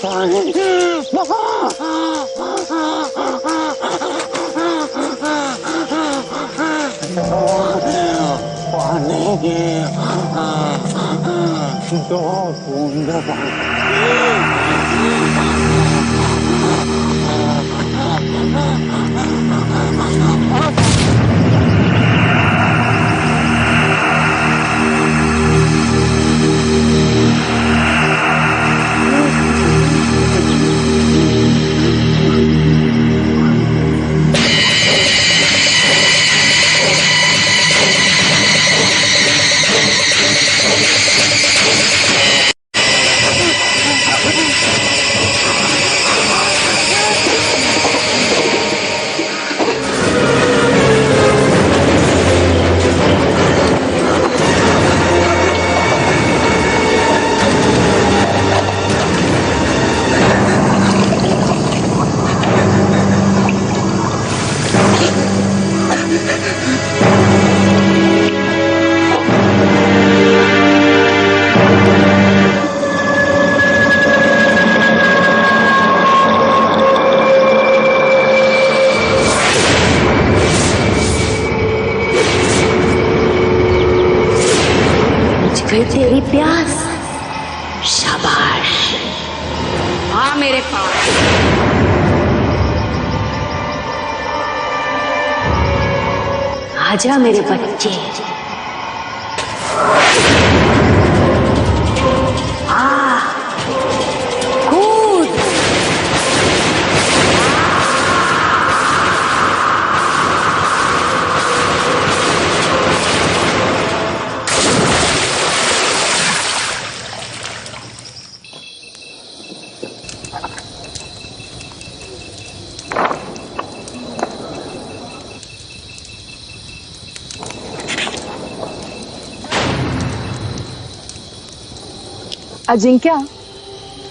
पानी दो बूंद तेरी प्यास। शाबाश, आ मेरे पास। आजा मेरे बच्चे, आ कूद। अजिंक्या,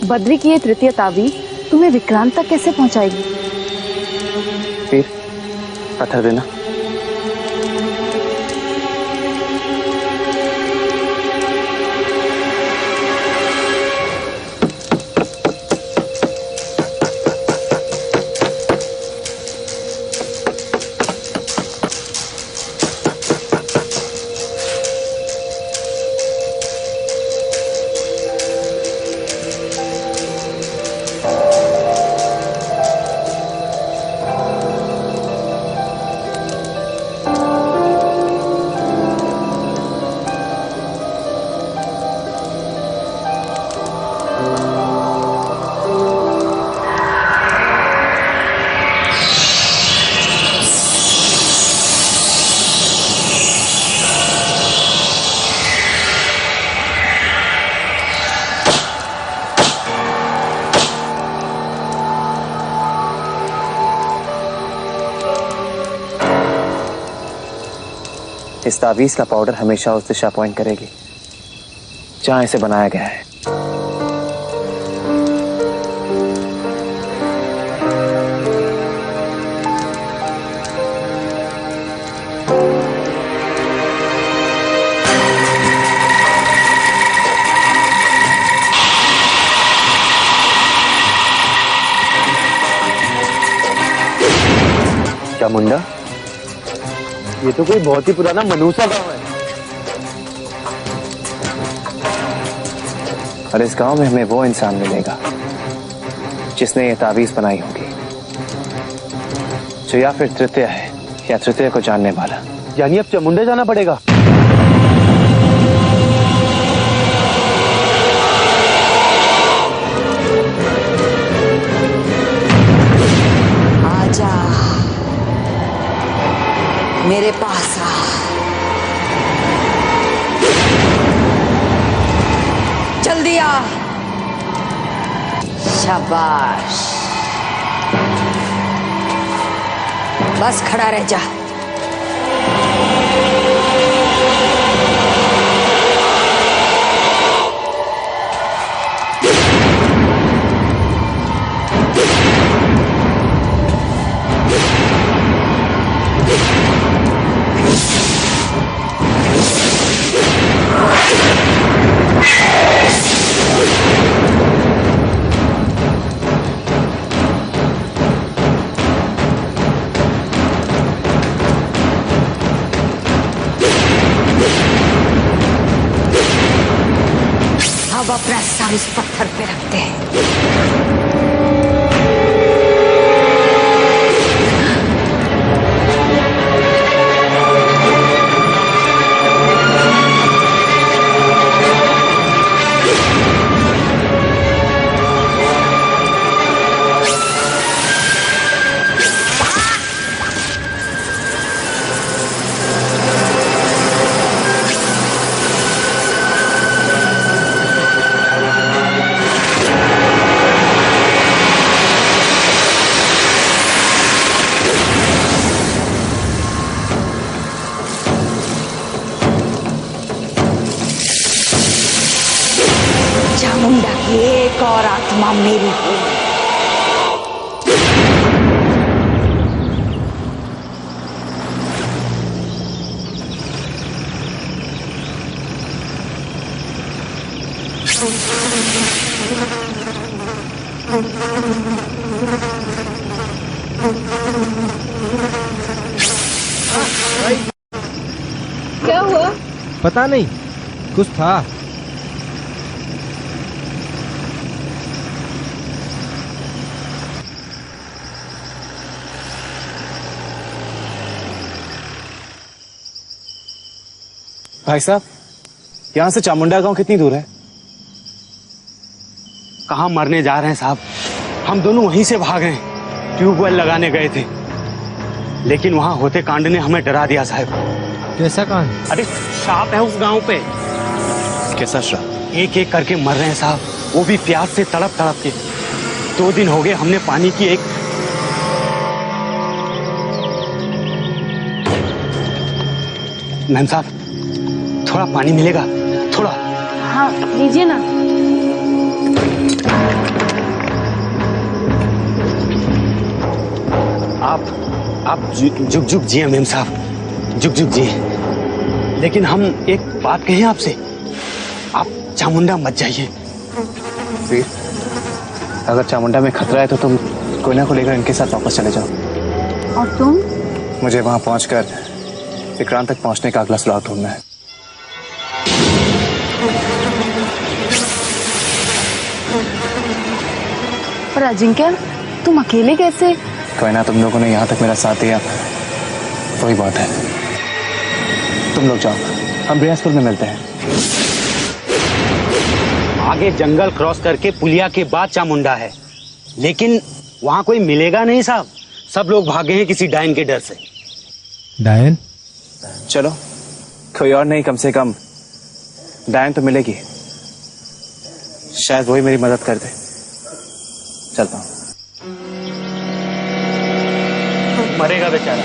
बद्री की ये तृतीय ताबीज तुम्हें विक्रांत तक कैसे पहुंचाएगी? फिर पत्थर देना। इस तावीज का पाउडर हमेशा उस दिशा पॉइंट करेगी जहां इसे बनाया गया है। क्या मुंडा, ये तो कोई बहुत ही पुराना मनूसा गांव है। और इस गांव में हमें वो इंसान मिलेगा जिसने ये तावीज बनाई होगी, जो या फिर तृतीय है या तृतीय को जानने वाला। यानी अब चामुंडा जाना पड़ेगा। आजा मेरे पास आ। जल्दी आ। शाबाश, बस खड़ा रह जा। और इस पत्थर पे रखते हैं। चामुंडा की एक और आत्मा मेरी हुई। क्या हुआ? पता नहीं, कुछ था। भाई साहब, यहाँ से चामुंडा गांव कितनी दूर है? कहाँ मरने जा रहे हैं साहब? हम दोनों वहीं से भाग रहे हैं। ट्यूबवेल लगाने गए थे, लेकिन वहां होते कांड ने हमें डरा दिया साहब। कैसा कांड? अरे सांप है उस गांव पे। कैसा श्राप? एक एक करके मर रहे हैं साहब, वो भी प्यास से तड़प तड़प के। 2 दिन हो गए हमने पानी की एक मैम साहब, थोड़ा पानी मिलेगा? थोड़ा। हाँ, लीजिए ना। आप जुग जुग जिए मैम साहब, जुग जुग जिए। लेकिन हम एक बात कहें आपसे, आप चामुंडा मत जाइए। वीर, अगर चामुंडा में खतरा है तो तुम कोयना को लेकर इनके साथ वापस चले जाओ। और तुम? मुझे वहां पहुंचकर विक्रांत तक पहुंचने का अगला सुराग ढूंढना है। पर अजिंक्य, तुम अकेले कैसे? कोयना, तुम लोगों ने यहाँ तक मेरा साथ दिया, वही बात है। तुम लोग जाओ, हम बृहस्पुर में मिलते हैं। आगे जंगल क्रॉस करके पुलिया के बाद चामुंडा है, लेकिन वहां कोई मिलेगा नहीं साहब। सब लोग भागे हैं किसी डायन के डर से। डायन? चलो, कोई और नहीं, कम से कम डायन तो मिलेगी। शायद वही मेरी मदद कर दे। चलता हूँ। मरेगा बेचारा।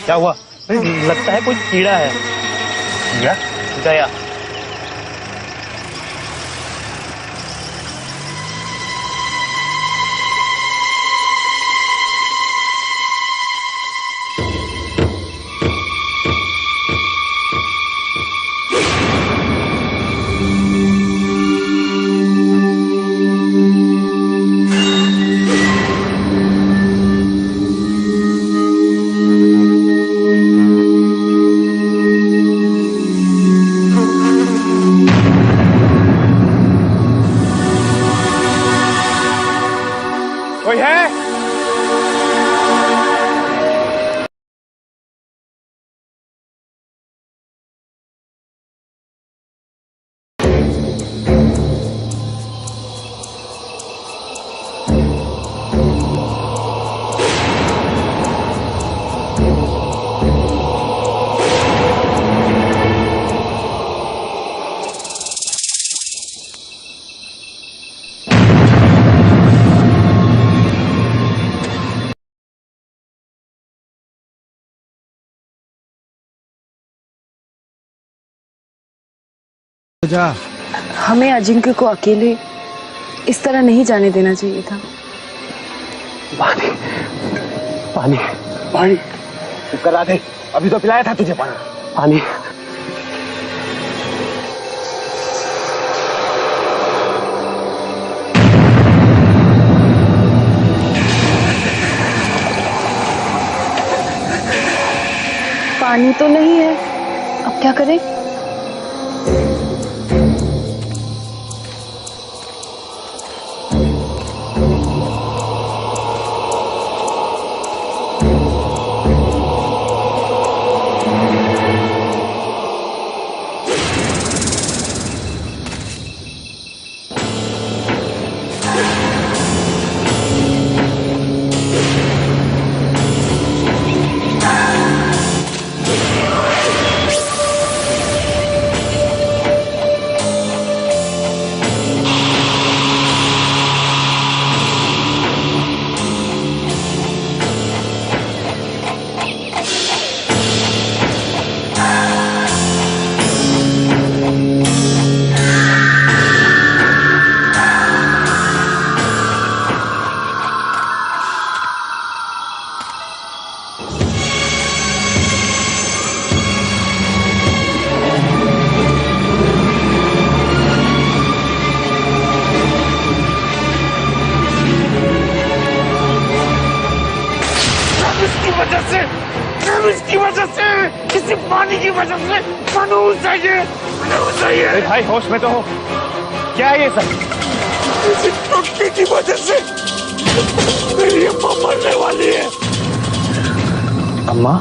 क्या हुआ? लगता है कोई कीड़ा है। कीड़ा? गया। कोई है? जा। हमें अजिंक्य को अकेले इस तरह नहीं जाने देना चाहिए था। पानी पानी पानी चुप करा दे, अभी तो पिलाया था तुझे पानी। पानी। पानी तो नहीं है, अब क्या करें? वजह से कानून चाहिए, कानून चाहिए। भाई होश में तो हो, क्या है ये सब? इसी टुक्की की वजह से मेरी अम्मा मरने वाली है। अम्मा?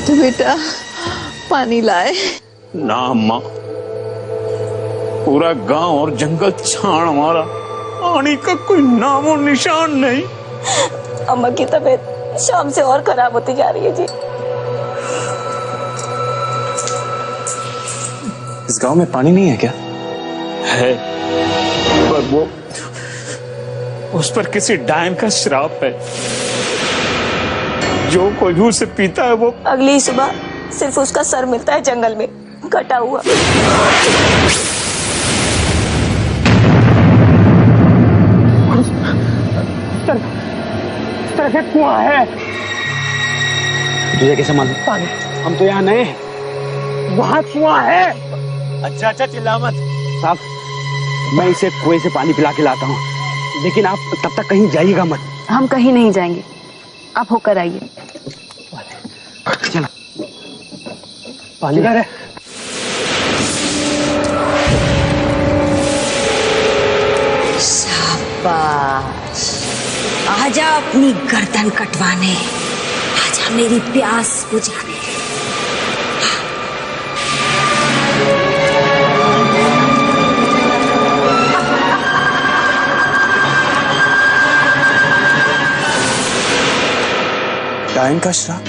तो बेटा पानी लाए। ना अम्मा, पूरा गांव और जंगल छान मारा, पानी का कोई नामो निशान नहीं। अम्मा की तबीयत शाम से और खराब होती जा रही है जी। इस गांव में पानी नहीं है क्या? है, पर वो उस पर किसी डायन का श्राप है। जो कोई भी उसे पीता है वो अगली सुबह सिर्फ उसका सर मिलता है जंगल में कटा हुआ। कुआं है। तुझे कैसे मालूम? पानी, हम तो यहाँ नए हैं। वहाँ कुआं है। अच्छा अच्छा, चिल्ला मत साहब, मैं इसे कुएं से पानी पिला के लाता हूँ, लेकिन आप तब तक कहीं जाइएगा मत। हम कहीं नहीं जाएंगे, आप होकर आइए। चला, पानी है। शाबाश, आजा अपनी गर्दन कटवाने, आजा मेरी प्यास बुझाने। डायन का श्राप?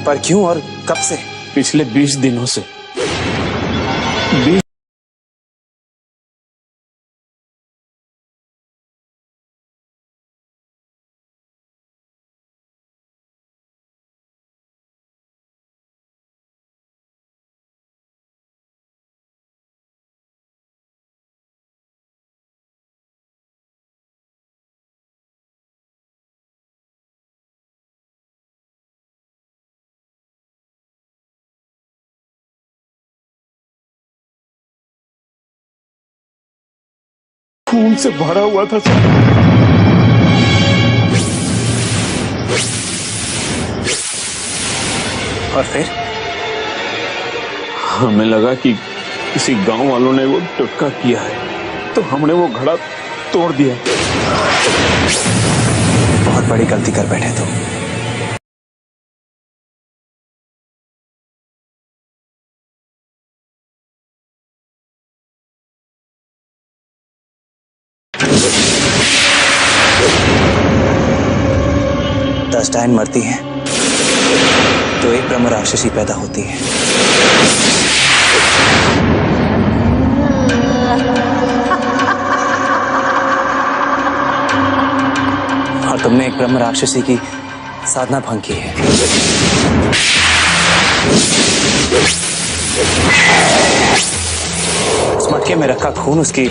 पर क्यों और कब से? पिछले 20 दिनों से। 20 खून से भरा हुआ था सर। और फिर? हमें लगा कि किसी गांव वालों ने वो टुटका किया है, तो हमने वो घड़ा तोड़ दिया। बहुत बड़ी गलती कर बैठे तुम। दस डायन मरती हैं तो एक ब्रह्म राक्षसी पैदा होती है। और तुमने एक ब्रह्म राक्षसी की साधना भंग की है। उस मटके में रखा खून उसकी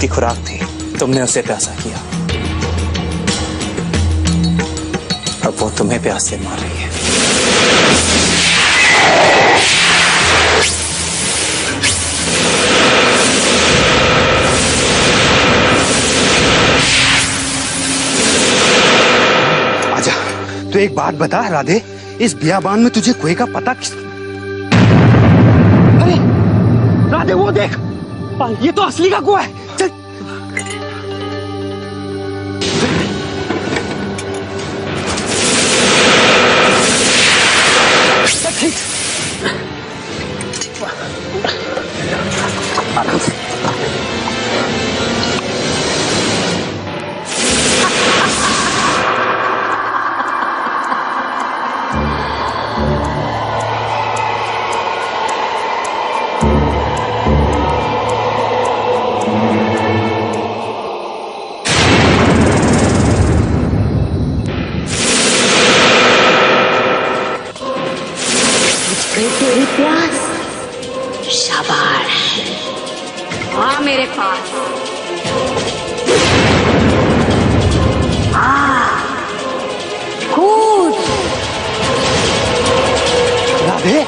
खुराक थी, तुमने उसे प्यासा किया। अब वो तुम्हें प्यास से मार रही है। आजा, तो एक बात बता राधे, इस बियाबान में तुझे कुएं का पता किस? अरे राधे, वो देख, ये तो असली का कुआं है। चल ठीक, आराम से। तेरी प्यास, शाबाश, हाँ मेरे मेरे पास। कूद। राधे,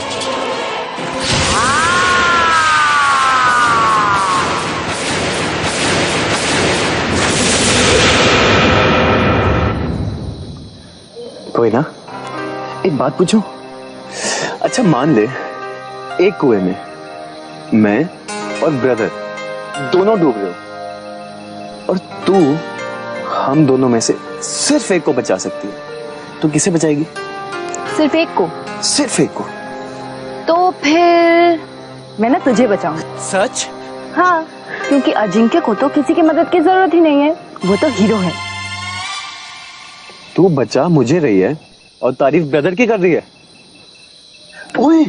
कोई ना, एक बात पूछूं? अच्छा मान ले एक कुएं में मैं और ब्रदर दोनों डूब रहे हो और तू हम दोनों में से सिर्फ एक को बचा सकती है, तो किसे बचाएगी? सिर्फ एक को? सिर्फ एक को। तो फिर मैं ना तुझे बचाऊं। सच? हाँ, क्योंकि अजिंक्य को तो किसी की मदद की जरूरत ही नहीं है, वो तो हीरो है। तू बचा मुझे रही है और तारीफ ब्रदर की कर रही है। ओए,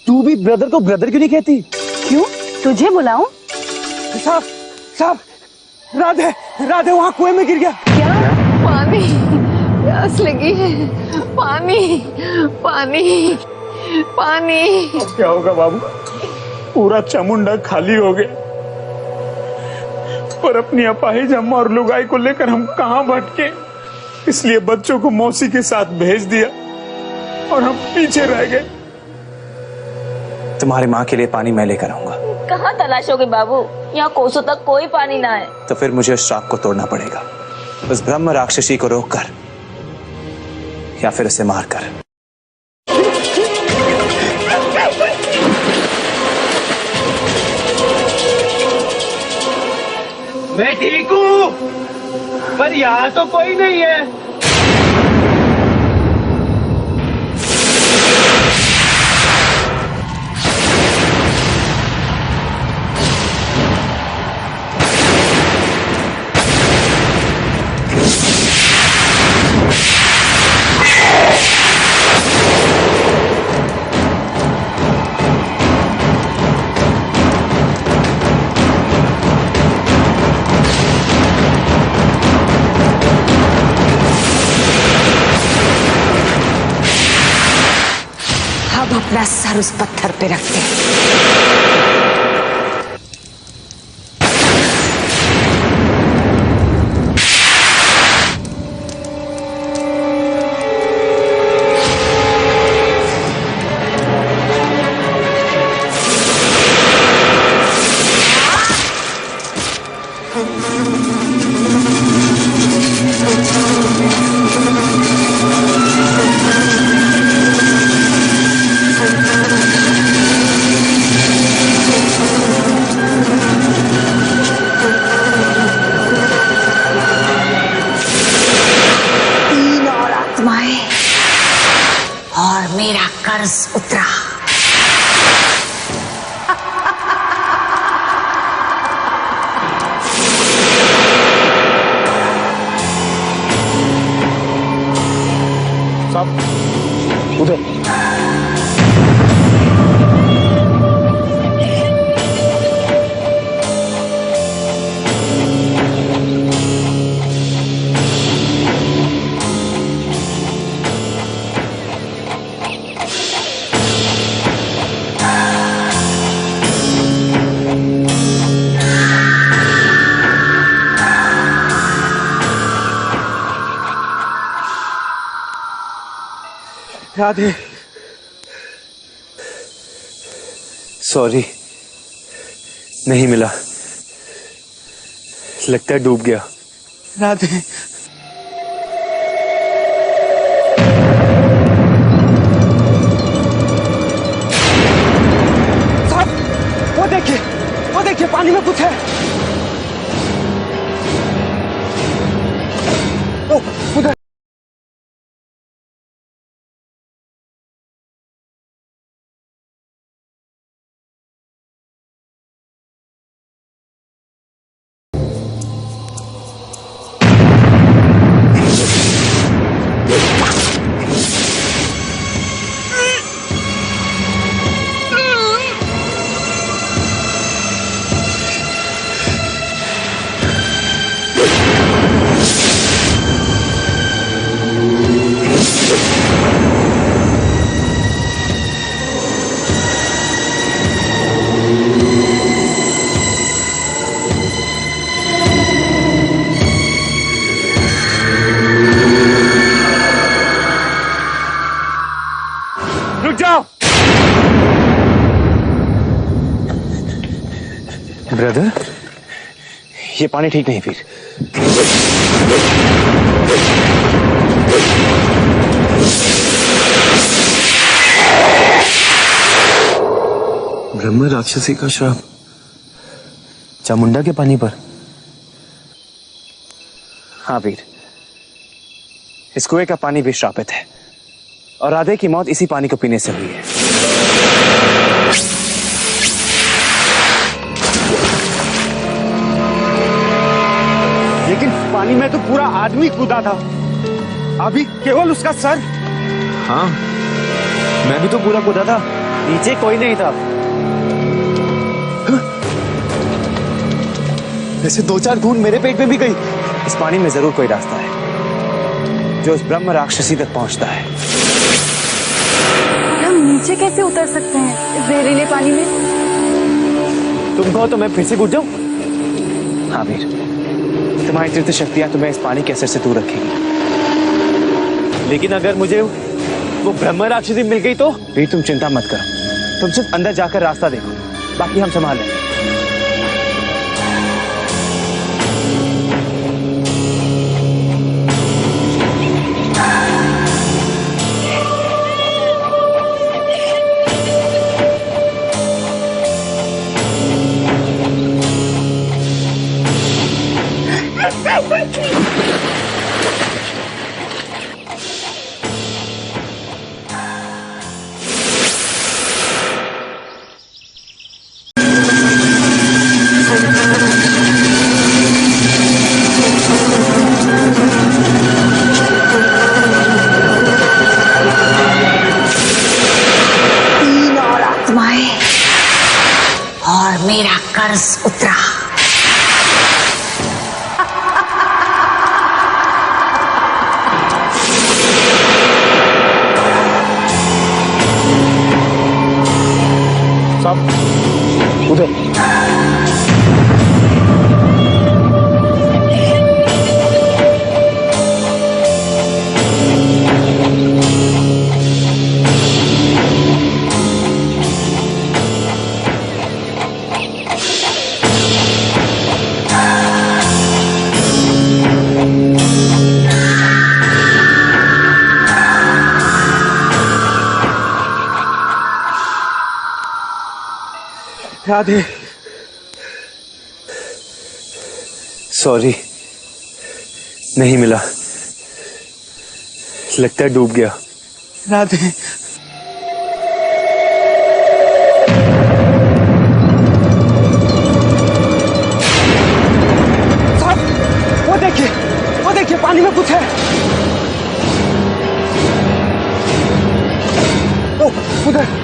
तू भी ब्रदर को ब्रदर क्यों नहीं कहती? क्यों? तुझे बुलाऊं? साहब, साहब, राधे, राधे वहाँ कुएं में गिर गया। क्या? पानी, प्यास लगी है। पानी, पानी, पानी। अब क्या होगा बाबू? पूरा चामुंडा खाली हो गया, पर अपनी अपाहिज अम्मा और लुगाई को लेकर हम कहां भटके। इसलिए बच्चों को मौसी के साथ भेज दिया और हम पीछे रह गए। तुम्हारी माँ के लिए पानी मैं लेकर आऊंगा। कहाँ तलाशोगे बाबू? यहाँ कोसों तक कोई पानी ना है। तो फिर मुझे उस श्राप को तोड़ना पड़ेगा, उस ब्रह्म राक्षसी को रोककर या फिर उसे मारकर। मैं ठीक हूँ, पर यहाँ तो कोई नहीं है। अब अपना सर उस पत्थर पे रखते हैं। और मेरा कर्ज उतरा। साहब उधर। राधे, सॉरी, नहीं मिला, लगता है डूब गया। राधे, साहब, वो देखिए पानी में कुछ है। ओ, उधर। ब्रदर, ये पानी ठीक नहीं फिर। ब्रह्म राक्षसी का श्राप चामुंडा के पानी पर। हाँ वीर, इस कुएं का पानी भी श्रापित है और राधे की मौत इसी पानी को पीने से हुई है। लेकिन पानी में तो पूरा आदमी कूदा था, अभी केवल उसका सर। हाँ, मैं भी तो पूरा कूदा था, नीचे कोई नहीं था। ऐसे 2-4 बूंद मेरे पेट में भी गई। इस पानी में जरूर कोई रास्ता है जो उस ब्रह्म राक्षसी तक पहुंचता है। हम नीचे कैसे उतर सकते हैं इस जहरीले पानी में? तुम कहो तो मैं फिर से कूद जाऊं? हाँ वीर, तुम्हारी तीर्थ शक्तियां तुम्हें इस पानी के असर से दूर रखेंगी। लेकिन अगर मुझे वो ब्रह्म राक्षसी मिल गई तो? वीर तुम चिंता मत करो, तुम सिर्फ अंदर जाकर रास्ता देखो, बाकी हम संभाल लेंगे। और मेरा कर्ज उतरा। सब उधर। राधे, सॉरी, नहीं मिला, लगता है डूब गया। राधे, साहब, वो देखिए पानी में कुछ है। ओ, उधर।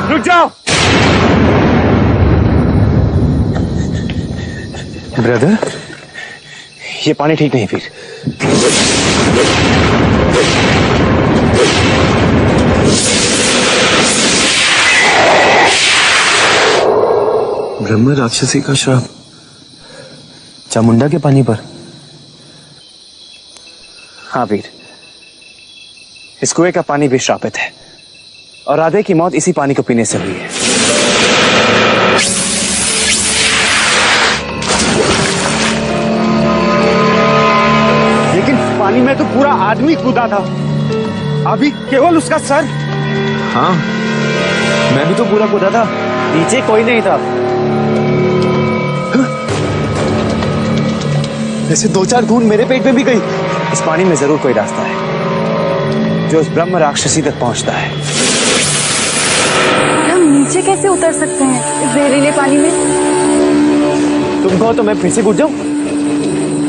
रुक जाओ। ब्रदर, ये पानी ठीक नहीं फिर। ब्रह्म राक्षसी का श्राप चामुंडा के पानी पर। हाँ वीर, इस कुएं का पानी भी श्रापित है और राधे की मौत इसी पानी को पीने से हुई है। लेकिन पानी में तो पूरा आदमी कूदा था, अभी केवल उसका सर। हाँ, मैं भी तो पूरा कूदा था, नीचे कोई नहीं था। ऐसे 2-4 बूंद मेरे पेट में भी गई। इस पानी में जरूर कोई रास्ता है जो उस ब्रह्म राक्षसी तक पहुंचता है। हम नीचे कैसे उतर सकते हैं इस जहरीले पानी में? तुम कहो तो मैं फिर से कूद जाऊं?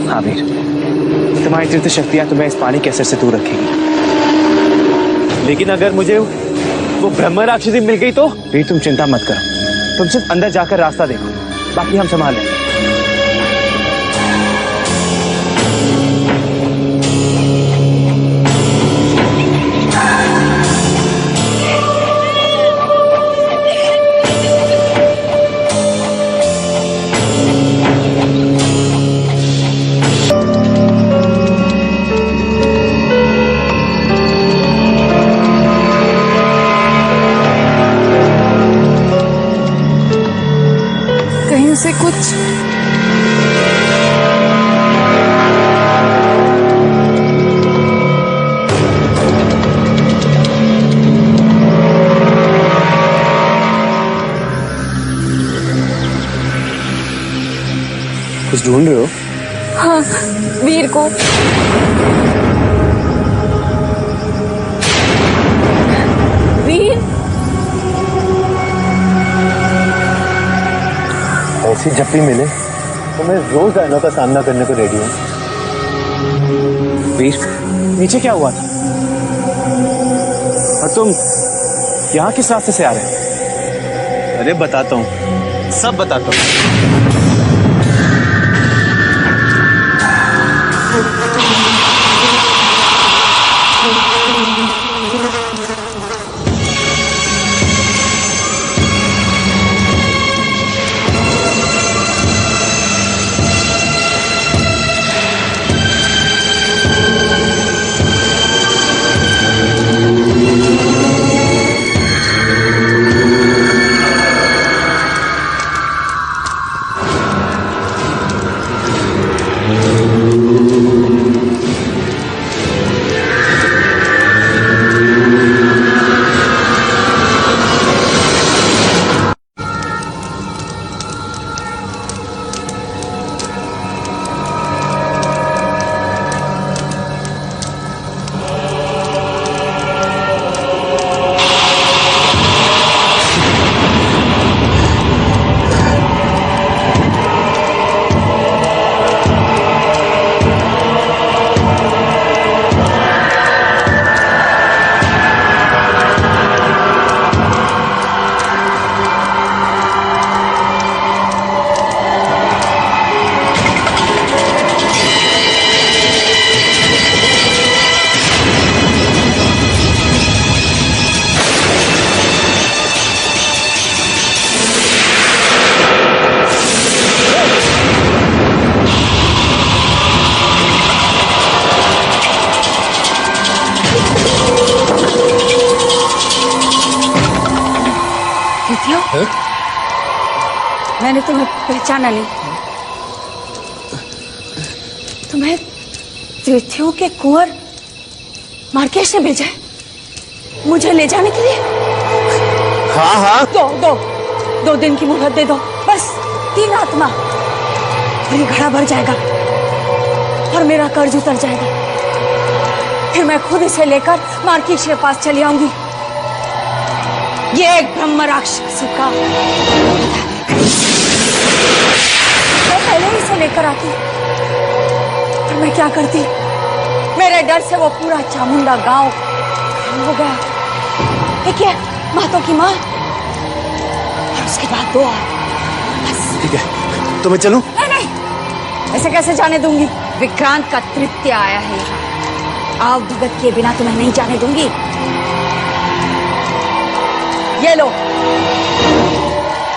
हाँ वीर, तुम्हारी तीर्थ शक्तियां तुम्हें इस पानी के असर से दूर रखेगी। लेकिन अगर मुझे वो ब्रह्म राक्षसी मिल गई तो? वीर तुम चिंता मत करो, तुम सिर्फ अंदर जाकर रास्ता देखो, बाकी हम संभाल लेंगे। कहीं उसे कुछ कुछ ढूंढ रहे हो? हाँ, वीर को। वीर, ऐसी जब भी मिले तो मैं रोज डायनों का सामना करने को रेडी हूँ। वीर, नीचे क्या हुआ था? और तुम यहाँ किस रास्ते से आ रहे हो? अरे बताता हूँ, सब बताता हूँ। मैंने तुम्हें पहचाना नहीं। तुम्हें तीर्थियों के कुंवर मार्केश ने भेजा है मुझे ले जाने के लिए? हाँ हाँ, दो दिन की मोहलत दे दो, बस 3 रात में मेरी घड़ा भर जाएगा और मेरा कर्ज उतर जाएगा। फिर मैं खुद इसे लेकर मार्केश के पास चली आऊंगी। ये एक ब्रह्म राक्षसी का मैं पहले ही इसे लेकर आती, पर मैं क्या करती, मेरे डर से वो पूरा चामुंडा गांव हो गया। एक है मातों की माँ और उसके बाद 2 बस। ठीक है, तो मैं चलूं? नहीं, ऐसे कैसे जाने दूंगी? विक्रांत का तृतीय आया है यहाँ, आव भगत के बिना तुम्हें नहीं जाने दूंगी। ये लो।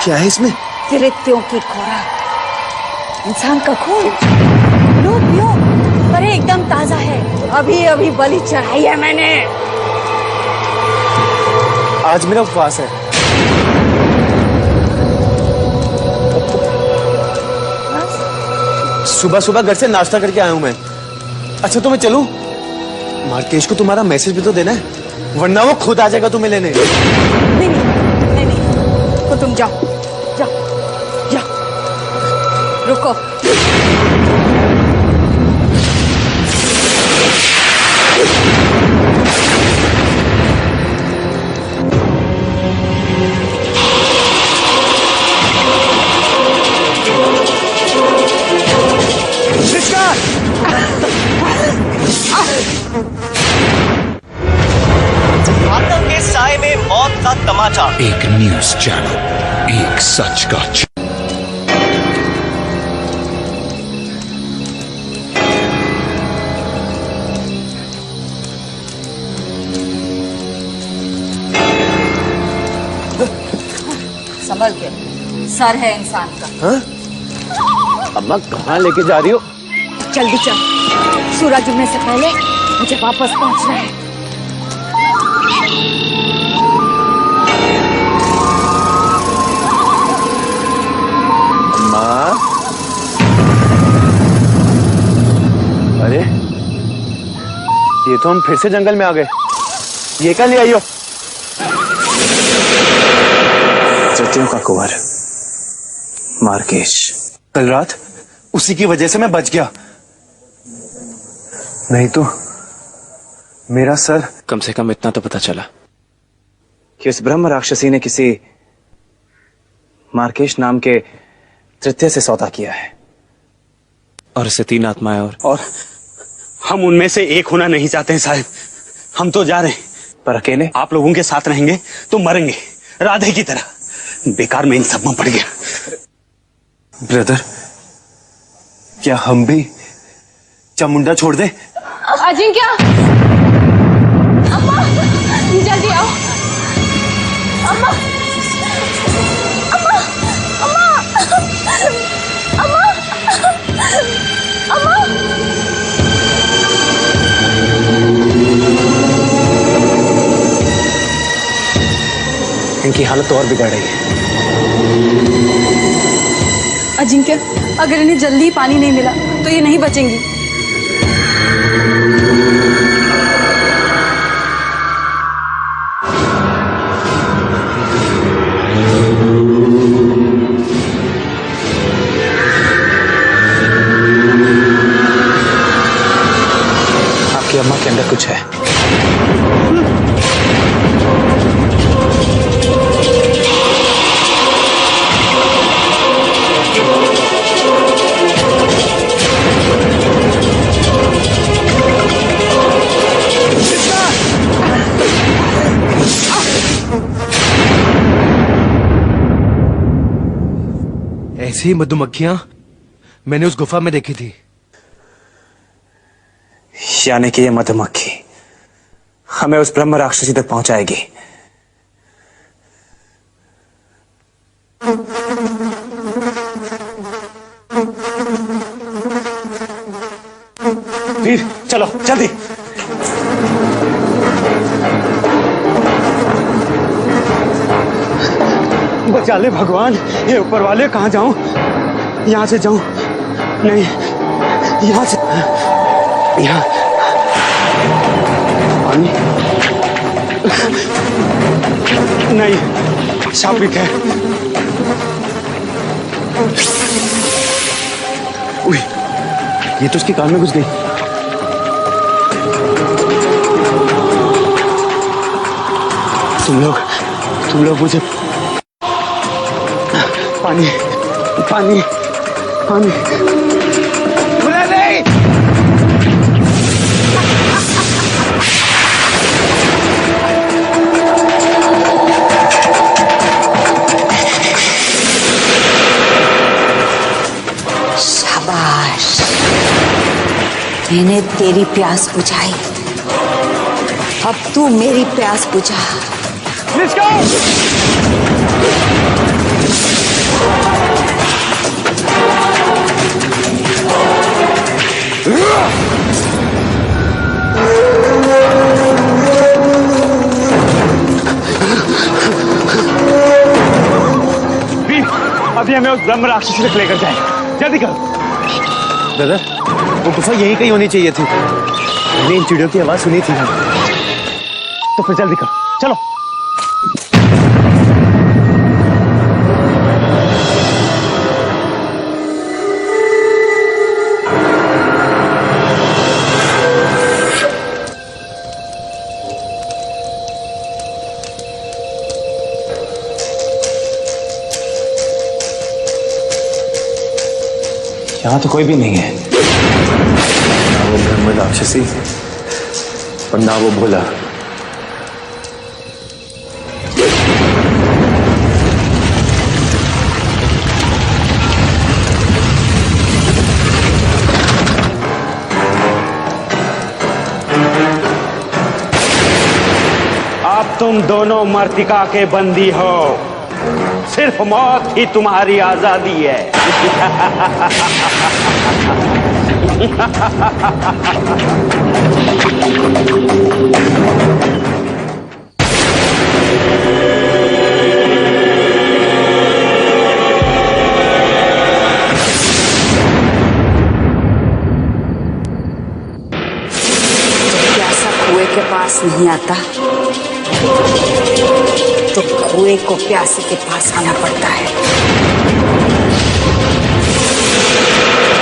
क्या है इसमें? कृत्यों की खुराक, इंसान का खून। लो पियो, अरे एकदम ताजा है, अभी अभी बलि चढ़ाई है मैंने। आज मेरा उपवास है। सुबह सुबह घर से नाश्ता करके आया हूं मैं। अच्छा तो मैं चलूं? मार्केश को तुम्हारा मैसेज भी तो देना है, वरना वो खुद आ जाएगा तुम्हें लेने। नहीं, तो तुम जाओ जाओ जाओ, रुको। समाचार। एक न्यूज चैनल, एक सच का संभल के, सर है इंसान का। अम्मा कहाँ लेके जा रही हो? जल्दी चल, सूरज उगने से पहले मुझे वापस पहुंचना है। माँ, अरे ये तो हम फिर से जंगल में आ गए। ये क्या ले आई हो? सत्यों का कुंवर मार्केश। कल रात उसी की वजह से मैं बच गया, नहीं तो मेरा सर। कम से कम इतना तो पता चला कि उस ब्रह्म राक्षसी ने किसी मार्केश नाम के तृतीय से सौदा किया है, और इससे 3 आत्माएं और हम उनमें से एक होना नहीं चाहते हैं साहब। हम तो जा रहे हैं, पर अकेले आप लोगों के साथ रहेंगे तो मरेंगे राधे की तरह। बेकार में इन सब में पड़ गया। ब्रदर, क्या हम भी चामुंडा छोड़ दे? अजिंक्य, अम्मा जल्दी आओ। अम्मा, अम्मा, अम्मा, अम्मा, अम्मा। इनकी हालत और बिगड़ रही है। अजिंक्य, अगर इन्हें जल्दी पानी नहीं मिला तो ये नहीं बचेंगी। आपकी अम्मा के अंदर कुछ है। ऐसी मधुमक्खियां मैंने उस गुफा में देखी थी। यानी कि ये मधुमक्खी हमें उस ब्रह्म राक्षसी तक पहुंचाएगी। वीर, चलो जल्दी। बचा ले भगवान, ये ऊपर वाले। कहाँ जाऊं? यहां से जाऊं? नहीं, यहां से। यहाँ पानी नहीं, शापिक है। उई, ये तो उसके कान में घुस गई। तुम लोग मुझे पानी पानी पानी बुला नहीं। शाबाश, मैंने तेरी प्यास बुझाई, अब तू मेरी प्यास बुझा। Let's go! अभी हमें उस ब्रह्म राक्षसी तक लेकर जाए। जल्दी करो। ब्रदर, वो गुफा यहीं कहीं होनी चाहिए थी। मैंने इन चिड़ियों की आवाज सुनी थी। तो फिर जल्दी करो, चलो। यहाँ तो कोई भी नहीं है, ना वो ब्रह्म राक्षसी और ना वो भोला। तुम दोनों मर्तिका के बंदी हो। सिर्फ मौत ही तुम्हारी आजादी है। प्यासा कुएं के पास नहीं आता तो कुएं को प्यासे के पास आना पड़ता है।